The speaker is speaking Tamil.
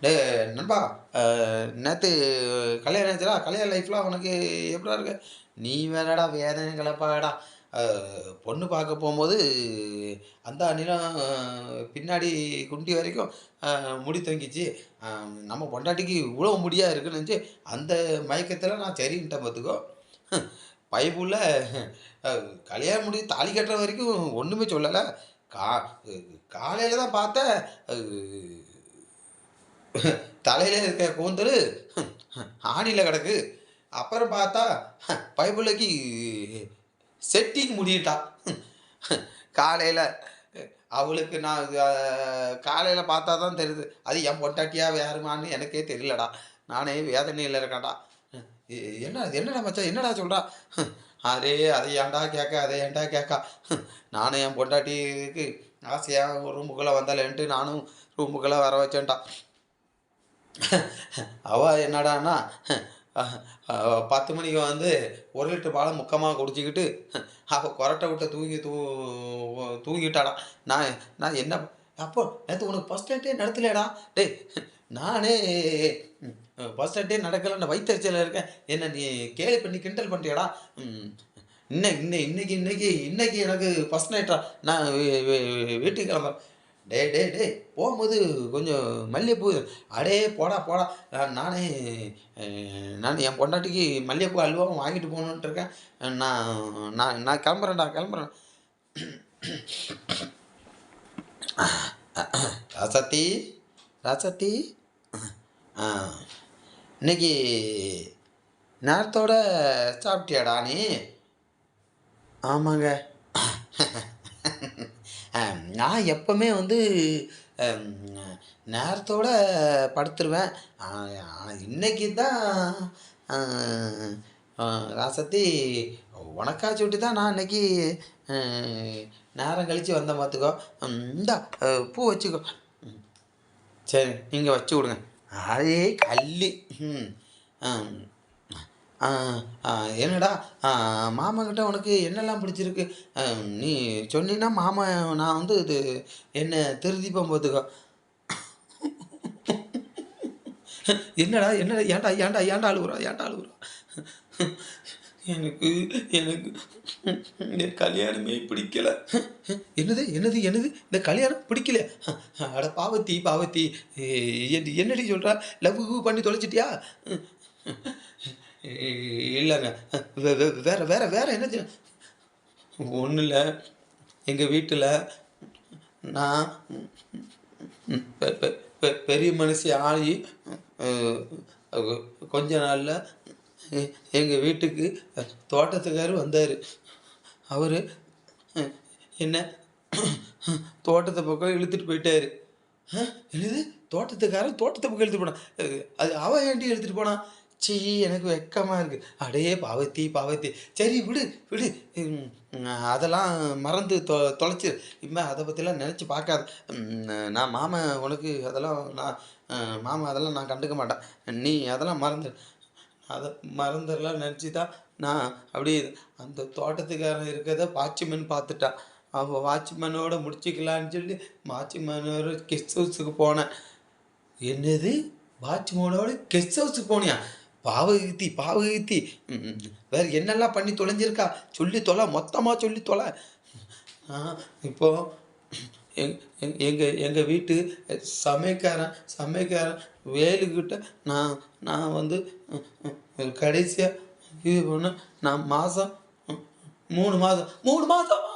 டேய் நண்பா, அ நேத்து கல்யாணம் ஆச்சுடா. கல்யாண லைஃப்லாம் உனக்கு எப்படிடா இருக்கு? நீ வேறடா வேதனை கலப்பாடா. அ பொண்ணு பார்க்க போம்போது, அந்த அணிலாம் பின்னாடி குண்டி வரைக்கும் முடி தொங்கிச்சு. அ நம்ம பொண்டாட்டிக்கு இவ்வளோ முடியா இருக்குன்னு நெனச்சு, அந்த மயக்கத்தில நான் சரின்ட்டேன் பார்த்துக்கோ. பயபுள்ள அ கல்யாணம் முடிஞ்சு தாலி கட்டுற வரைக்கும் ஒண்ணுமே சொல்லல. கா காலையில தான் பார்த்தேன். அ தலையில இருக்க கூந்தலு ஆணில கிடக்கு. அப்புறம் பார்த்தா பயபுள்ளைக்கு செட்டிங் முடியிட்டா. காலையில அவளுக்கு நான் காலையில பார்த்தா தான் தெரியுது. அது என் பொண்டாட்டியா வேறுமான்னு எனக்கே தெரியலடா. நானே வேதனையில இருக்கேன்டா. எ என்னடா மச்சான் என்னடா சொல்றா? அதே அத ஏன்டா கேட்க, அத ஏன்டா கேட்கா? நானும் என் பொண்டாட்டிக்கு ஆசையா ரூமுக்குள்ள வந்தாளேன்ட்டு நானும் ரூமுக்குள்ள வர வச்சேன்டா. அவ என்னடான்னா, அ அ 10 மணிக்கு வந்து 1 லிட்டர் பால முக்கமா குடிச்சுக்கிட்டு, அவ கொறட்ட விட்டு தூங்கிட்டாளாம். நான் நான் என்ன அப்போ நேத்து உனக்கு ஃபர்ஸ்ட் நைட்டே நடத்தலையாடா? டேய் நானே ஃபர்ஸ்ட் நைட்டே நடக்கலன்னு வயித்தெரிச்சல்ல இருக்கேன். என்ன நீ கேலி பண்ணி கிண்டல் பண்றியாடா? ம். இன்னைக்கு எனக்கு ஃபர்ஸ்ட் நைட்ரா. நான் வீட்டுக்கு கிளம்புறேன். டேய் போம்போது கொஞ்சம் மல்லிகைப்பூ அடே போடா போடா நானே அ நான் என் பொண்டாட்டிக்கு மல்லிகைப்பூ அல்வாவும் வாங்கிட்டு போகணுன்ட்டு இருக்கேன். நான் நான் நான் கிளம்புறேன்டா கிளம்புறேன். ராசாத்தி ராசாத்தி ஆ இன்னைக்கு நேரத்தோட சாப்பிட்டியாடா நீ? ஆமாங்க. நான் எப்பவுமே வந்து அம் நேரத்தோட படுத்துருவேன். ஆனா இன்னைக்கு தான் அ அ ராசாத்தி உனக்காச்சுட்டு தான் நான் இன்னைக்கு அ நேரம் கழிச்சு வந்தேன் பார்த்துக்கோ. இந்தா பூ வச்சுக்கோ. ம். சரி நீங்க வச்சு விடுங்க. அதே கல்லு. ம். அம். ஆ, ஆ என்னடா மாமன்கிட்ட உனக்கு என்னெல்லாம் பிடிச்சிருக்கு? நீ சொன்னீன்னா மாமன் நான் வந்து இது என்ன திருத்திப்பேன் பார்த்துக்கோ. என்னடா ஏன்டா அழுவுறா? ஏன்டா அழுவுறா? எனக்கு எனக்கு இந்த கல்யாணமே பிடிக்கல. என்னது? இந்த கல்யாணம் பிடிக்கலையா? அட பாவத்தி. என்னடி சொல்றா? லவ் கிவ் பண்ணி தொலைச்சிட்டியா? இல்லங்க. வே வே வேற வேற வேற என்னது? ஒண்ணும் இல்ல. எங்க வீட்டுல நான் பெ பெ பெ பெரிய மனுஷி ஆயி அ கொஞ்ச நாள்ல எ எங்க வீட்டுக்கு தோட்டத்துக்காரு வந்தாரு. அவரு அ என்ன தோட்டத்து பக்கம் இழுத்துட்டு போயிட்டாரு. என்னது? தோட்டத்து பக்கம் இழுத்துட்டு போனான். அது அவன் ஏன்டி எடுத்துட்டு போனான்? ச்சீ! எனக்கு வெட்கமா இருக்கு. அடே பாவத்தி. சரி விடு. ம் அதெல்லாம் மறந்து தொலைச்சிரு. இனிமே அத பத்திலாம் நெனச்சு பார்க்காத. நான் மாமன் உனக்கு அதெல்லாம் நான் மாமன் அதெல்லாம் நான் கண்டுக்க மாட்டேன். நீ அதெல்லாம் மறந்துரு. அத மறந்துறலாம்னு நெனச்சு தான் நான் அப்படியே அந்த தோட்டத்துக்காரன் இருக்கிறத வாட்ச்மேன் பார்த்துட்டான். அவன் வாட்ச்மேனோட முடிச்சுக்கலான்னு சொல்லி வாட்ச்மேனோட கெஸ்ட் ஹவுஸுக்கு போனேன். என்னது? வாட்ச்மேனோட கெஸ்ட் ஹவுஸுக்கு போனியா? பாவகீர்த்தி. ம், ம். வேற என்னெல்லாம் பண்ணி தொலைஞ்சிருக்கா? சொல்லி தொல. மொத்தமா சொல்லி தொல. ஆ இப்போ எங் எங் எங்க எங்க வீட்டு சமையல்காரன் வேலுக்கிட்ட நான் நான் வந்து கடைசியா இது பண்ணேன். நான் மாசம் 3 மாதம் 3 மாசமா?